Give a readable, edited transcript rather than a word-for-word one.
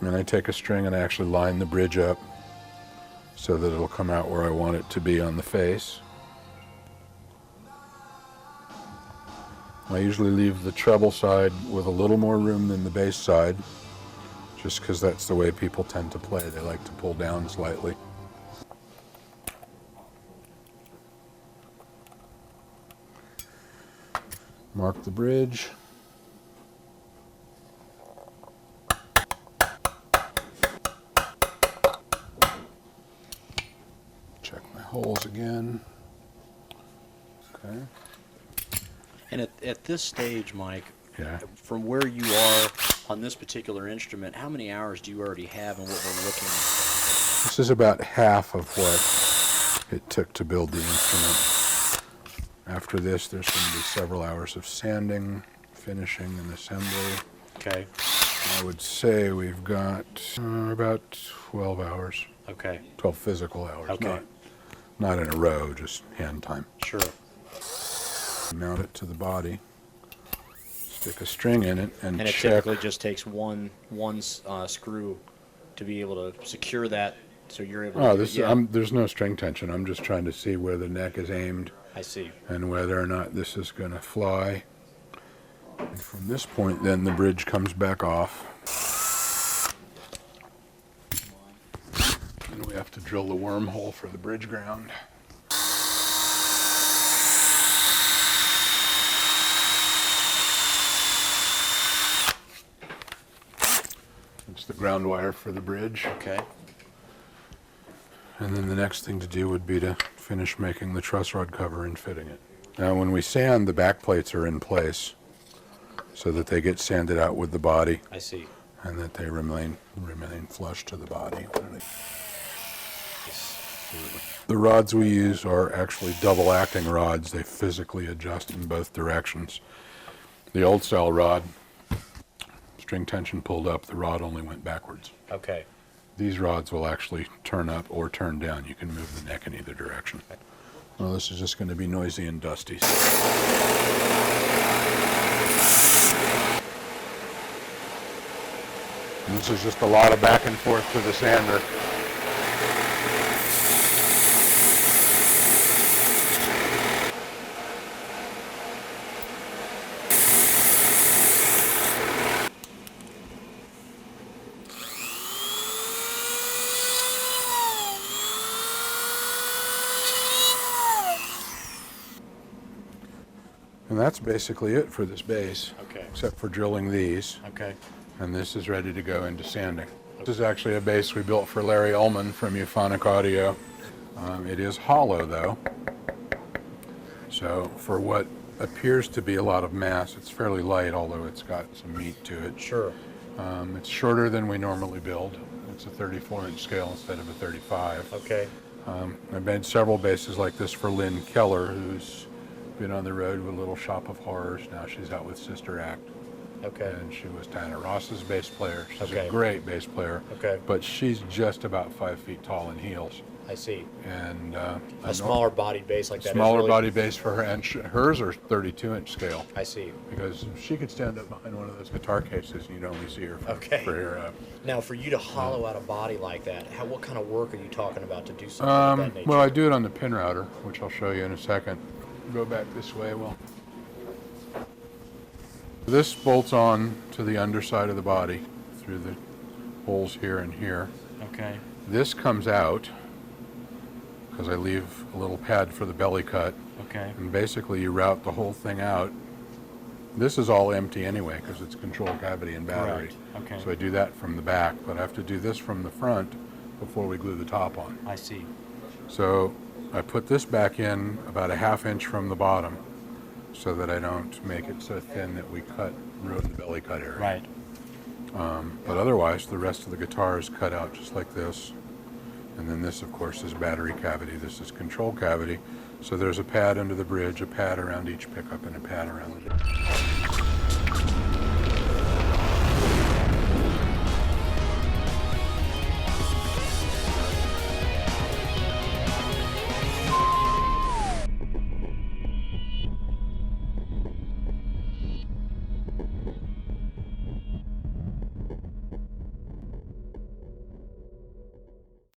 And I take a string and I actually line the bridge up so that it'll come out where I want it to be on the face. I usually leave the treble side with a little more room than the bass side, just because that's the way people tend to play. They like to pull down slightly. Mark the bridge. Check my holes again. Okay. And at this stage, Mike, Yeah. from where you are on this particular instrument, how many hours do you already have and what we're looking at? This is about half of what it took to build the instrument. After this, there's going to be several hours of sanding, finishing, and assembly. Okay. I would say we've got about 12 hours. Okay. 12 physical hours. Okay. Not in a row, just hand time. Sure. Mount it to the body. Stick a string in it and And it check. typically just takes one screw to be able to secure that, so you're able to. Oh, there's no string tension. I'm just trying to see where the neck is aimed. I see. And whether or not this is going to fly. And from this point, then the bridge comes back off. And we have to drill the wormhole for the bridge ground. It's the ground wire for the bridge. Okay. And then the next thing to do would be to finish making the truss rod cover and fitting it. Now when we sand, the back plates are in place so that they get sanded out with the body I see. and that they remain flush to the body. The rods we use are actually double acting rods. They physically adjust in both directions. The old style rod, string tension pulled up, the rod only went backwards. Okay. These rods will actually turn up or turn down. You can move the neck in either direction. Well, this is just going to be noisy and dusty. And this is just a lot of back and forth to the sander. And that's basically it for this bass, Okay. except for drilling these. Okay. And this is ready to go into sanding. This is actually a bass we built for Larry Ullman from Euphonic Audio. It is hollow though, so for what appears to be a lot of mass, it's fairly light, although it's got some meat to it. Sure. It's shorter than we normally build. It's a 34-inch scale instead of a 35. Okay. I've made several basses like this for Lynn Keller, who's been on the road with Little Shop of Horrors. Now she's out with Sister Act. Okay. And she was Tanner Ross's bass player. She's Okay. a great bass player. Okay. But she's just about 5 feet tall in heels. I see. And A smaller body bass like that. smaller is really, body bass for her, and hers are 32-inch scale. I see. Because she could stand up behind one of those guitar cases and you'd only see her Okay. for her. Now, for you to hollow out a body like that, what kind of work are you talking about to do something of that nature? Well, I do it on the pin router, which I'll show you in a second. Go back this way, Will. This bolts on to the underside of the body through the holes here and here. Okay. This comes out because I leave a little pad for the belly cut. Okay. And basically you route the whole thing out. This is all empty anyway because it's control cavity and battery. Correct. Okay. So I do that from the back, but I have to do this from the front before we glue the top on. I see. So I put this back in about a ½ inch from the bottom so that I don't make it so thin that we ruin the belly cut area. Right. But otherwise, the rest of the guitar is cut out just like this. And then this, of course, is battery cavity. This is control cavity. So there's a pad under the bridge, a pad around each pickup, and a pad around the